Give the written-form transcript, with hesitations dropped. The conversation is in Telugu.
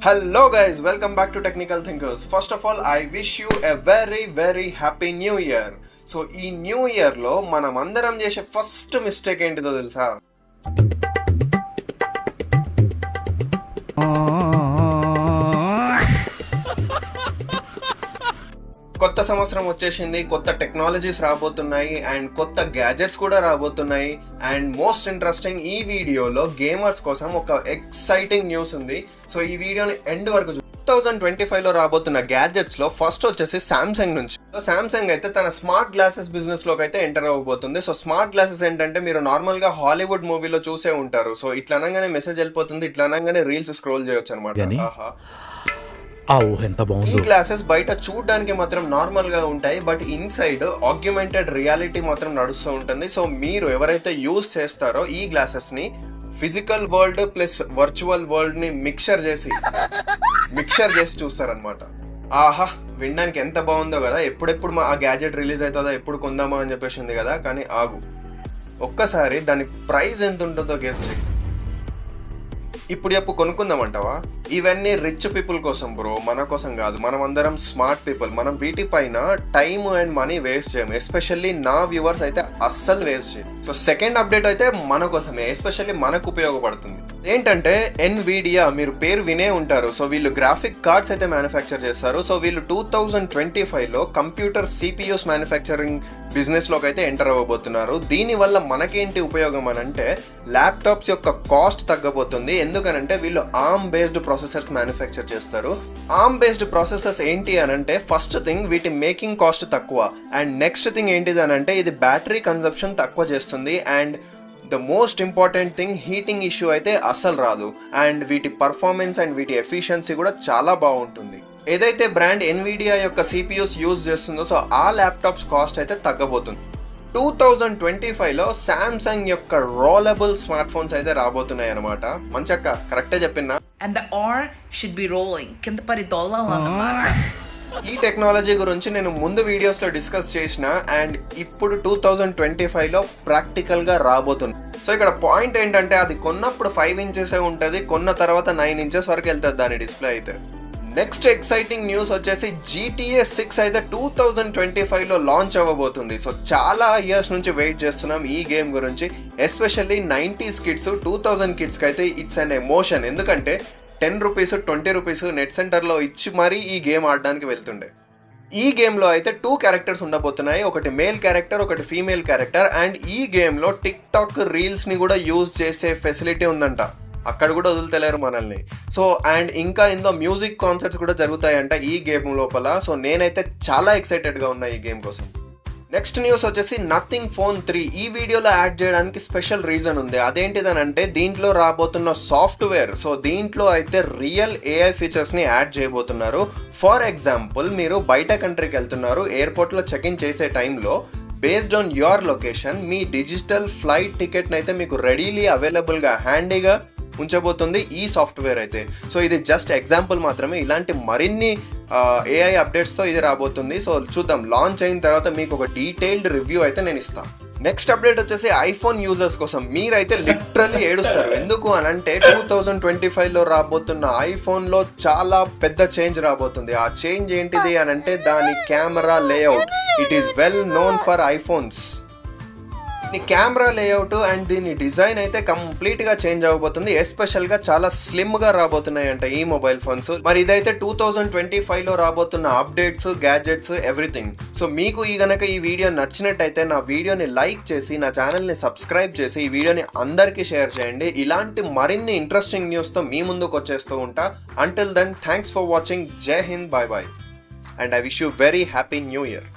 Hello guys, welcome back to Technical Thinkers. First of all, I wish you a very happy new year. So ఈ న్యూ ఇయర్ లో మనం అందరం చేసే ఫస్ట్ మిస్టేక్ ఏంటిదో తెలుసా? కొత్త సంవత్సరం వచ్చేసింది, కొత్త టెక్నాలజీస్ రాబోతున్నాయి అండ్ కొత్త గ్యాజెట్స్ కూడా రాబోతున్నాయి. అండ్ మోస్ట్ ఇంట్రెస్టింగ్, ఈ వీడియోలో గేమర్స్ కోసం ఒక ఎక్సైటింగ్ న్యూస్ ఉంది. సో ఈ వీడియోని ఎండ్ వరకు 2025 లో రాబోతున్న గ్యాడ్జెట్స్ లో ఫస్ట్ వచ్చేసి సామ్సంగ్ నుంచి. సో సామ్సంగ్ అయితే తన స్మార్ట్ గ్లాసెస్ బిజినెస్ లోకి అయితే ఎంటర్ అవ్వబోతుంది. సో స్మార్ట్ గ్లాసెస్ ఏంటంటే మీరు నార్మల్ గా హాలీవుడ్ మూవీలో చూసే ఉంటారు. సో ఇట్లా అనగానే మెసేజ్ వెళ్ళిపోతుంది, ఇట్లా అనగానే రీల్స్ స్క్రోల్ చేయొచ్చు అనమాట. ఈ గ్లాసెస్ బయట చూడడానికి మాత్రం నార్మల్ గా ఉంటాయి, బట్ ఇన్సైడ్ ఆగ్యుమెంటెడ్ రియాలిటీ మాత్రం నడుస్తూ ఉంటుంది. సో మీరు ఎవరైతే యూజ్ చేస్తారో ఈ గ్లాసెస్ ని physical world plus virtual world ని మిక్చర్ చేసి చూస్తారనమాట. ఆహా, వినడానికి ఎంత బాగుందో కదా. ఎప్పుడెప్పుడు ఆ గ్యాజెట్ రిలీజ్ అవుతుందో, ఎప్పుడు కొందామా అని చెప్పేసి ఉంది కదా. కానీ ఆగు, ఒక్కసారి దాని ప్రైస్ ఎంత ఉంటుందో గెస్ చేయి. ఇప్పుడు చెప్పు, కొనుక్కుందామంటావా? ఇవన్నీ రిచ్ పీపుల్ కోసం బ్రో, మన కోసం కాదు. మనం అందరం స్మార్ట్ పీపుల్. మనం వీటిపైన టైమ్ అండ్ మనీ వేస్ట్ చేయము. ఎస్పెషల్లీ నా వ్యూవర్స్ అయితే అస్సలు వేస్ట్ చేయం. సో సెకండ్ అప్డేట్ అయితే మన కోసమే, ఎస్పెషల్లీ మనకు ఉపయోగపడుతుంది. ఏంటంటే ఎన్విడియా, మీరు పేరు వినే ఉంటారు. సో వీళ్ళు గ్రాఫిక్ కార్డ్స్ అయితే మ్యానుఫ్యాక్చర్ చేస్తారు. సో వీళ్ళు 2025లో కంప్యూటర్ సిపియూస్ మ్యానుఫ్యాక్చరింగ్ బిజినెస్ లోకి అయితే ఎంటర్ అవ్వబోతున్నారు. దీనివల్ల మనకేంటి ఉపయోగం అని అంటే, ల్యాప్టాప్స్ యొక్క కాస్ట్ తగ్గబోతుంది. ఎందుకనంటే వీళ్ళు ఆర్మ్ బేస్డ్ ప్రాసెసర్స్ మ్యానుఫ్యాక్చర్ చేస్తారు. ఆర్మ్ బేస్డ్ ప్రాసెసర్స్ ఏంటి అని అంటే, ఫస్ట్ థింగ్ వీటి మేకింగ్ కాస్ట్ తక్కువ, అండ్ నెక్స్ట్ థింగ్ ఏంటిది అని అంటే ఇది బ్యాటరీ కన్సంప్షన్ తక్కువ చేస్తుంది. And the most important thing, heating issue అయితే అస్సలు రాదు. అండ్ వీటి పర్ఫార్మెన్స్ అండ్ వీటి ఎఫిషియన్సీ కూడా చాలా బాగుంటుంది. ఏదైతే బ్రాండ్ ఎన్విడియా యొక్క సిపియూస్ యూజ్ చేస్తుందో, సో ఆ ల్యాప్టాప్స్ కాస్ట్ అయితే తగ్గబోతుంది. 2025లో సామ్సంగ్ యొక్క రోలబుల్ స్మార్ట్ ఫోన్స్ అయితే రాబోతున్నాయి అనమాట. మంచక్క, కరెక్టే చెప్పినా? And the R should be rolling. కింద పడి దొల్లాలన్నమాట. ఈ టెక్నాలజీ గురించి నేను ముందు వీడియోస్లో డిస్కస్ చేసిన, అండ్ ఇప్పుడు 2025లో ప్రాక్టికల్గా రాబోతుంది. సో ఇక్కడ పాయింట్ ఏంటంటే, అది కొన్నప్పుడు 5 ఇంచెస్ ఉంటుంది, కొన్న తర్వాత 9 ఇంచెస్ వరకు వెళ్తుంది దాని డిస్ప్లే అయితే. నెక్స్ట్ ఎక్సైటింగ్ న్యూస్ వచ్చేసి GTA 6 అయితే 2025లో లాంచ్ అవ్వబోతుంది. సో చాలా ఇయర్స్ నుంచి వెయిట్ చేస్తున్నాం ఈ గేమ్ గురించి. ఎస్పెషల్లీ 90s కిడ్స్, 2000 కిడ్స్కి అయితే ఇట్స్ అన్ ఎమోషన్. ఎందుకంటే 10 రూపీస్ 20 రూపీస్ నెట్ సెంటర్లో ఇచ్చి మరీ ఈ గేమ్ ఆడడానికి వెళ్తుండే. ఈ గేమ్లో అయితే 2 క్యారెక్టర్స్ ఉండబోతున్నాయి, ఒకటి మేల్ క్యారెక్టర్, ఒకటి ఫీమేల్ క్యారెక్టర్. అండ్ ఈ గేమ్లో టిక్ టాక్ రీల్స్ని కూడా యూజ్ చేసే ఫెసిలిటీ ఉందంట. అక్కడ కూడా వదులుతలేరు మనల్ని. సో అండ్ ఇంకా ఇందులో మ్యూజిక్ కాన్సర్ట్స్ కూడా జరుగుతాయంట ఈ గేమ్ లోపల. సో నేనైతే చాలా ఎక్సైటెడ్గా ఉన్నా ఈ గేమ్ కోసం. నెక్స్ట్ న్యూస్ వచ్చేసి నథింగ్ ఫోన్ 3. ఈ వీడియోలో యాడ్ చేయడానికి స్పెషల్ రీజన్ ఉంది. అదేంటిదనంటే, దీంట్లో రాబోతున్న సాఫ్ట్వేర్. సో దీంట్లో అయితే రియల్ ఏఐ ఫీచర్స్ని యాడ్ చేయబోతున్నారు. ఫర్ ఎగ్జాంపుల్, మీరు బయట కంట్రీకి వెళ్తున్నారు, ఎయిర్పోర్ట్లో చెక్ ఇన్ చేసే టైంలో బేస్డ్ ఆన్ యువర్ లొకేషన్ మీ డిజిటల్ ఫ్లైట్ టికెట్ని అయితే మీకు రెడీలీ అవైలబుల్గా హ్యాండీగా ఉంచబోతుంది ఈ సాఫ్ట్వేర్ అయితే. సో ఇది జస్ట్ ఎగ్జాంపుల్ మాత్రమే. ఇలాంటి మరిన్ని ఏఐ అప్డేట్స్తో ఇది రాబోతుంది. సో చూద్దాం, లాంచ్ అయిన తర్వాత మీకు ఒక డీటెయిల్డ్ రివ్యూ అయితే నేను ఇస్తాను. నెక్స్ట్ అప్డేట్ వచ్చేసి ఐఫోన్ యూజర్స్ కోసం. మీరైతే లిటరల్లీ ఏడుస్తారు. ఎందుకు అని అంటే 2025లో రాబోతున్న ఐఫోన్లో చాలా పెద్ద చేంజ్ రాబోతుంది. ఆ చేంజ్ ఏంటిది అని అంటే, దాని camera layout. It is well known for iPhones. ఈ కెమెరా లేఅవుట్ అండ్ దీని డిజైన్ అయితే కంప్లీట్గా చేంజ్ అవ్వబోతుంది. ఎస్పెషల్గా చాలా స్లిమ్గా రాబోతున్నాయి అంట ఈ మొబైల్ ఫోన్స్. మరి ఇదైతే 2025లో రాబోతున్న అప్డేట్స్, గ్యాడ్జెట్స్, ఎవ్రీథింగ్. సో మీకు గనక ఈ వీడియో నచ్చినట్టయితే నా వీడియోని లైక్ చేసి, నా ఛానల్ని సబ్స్క్రైబ్ చేసి, ఈ వీడియోని అందరికీ షేర్ చేయండి. ఇలాంటి మరిన్ని ఇంట్రెస్టింగ్ న్యూస్తో మీ ముందుకు వచ్చేస్తూ ఉంటా. Until then, thanks for watching. Jai Hind, bye bye, and I wish you very happy new year.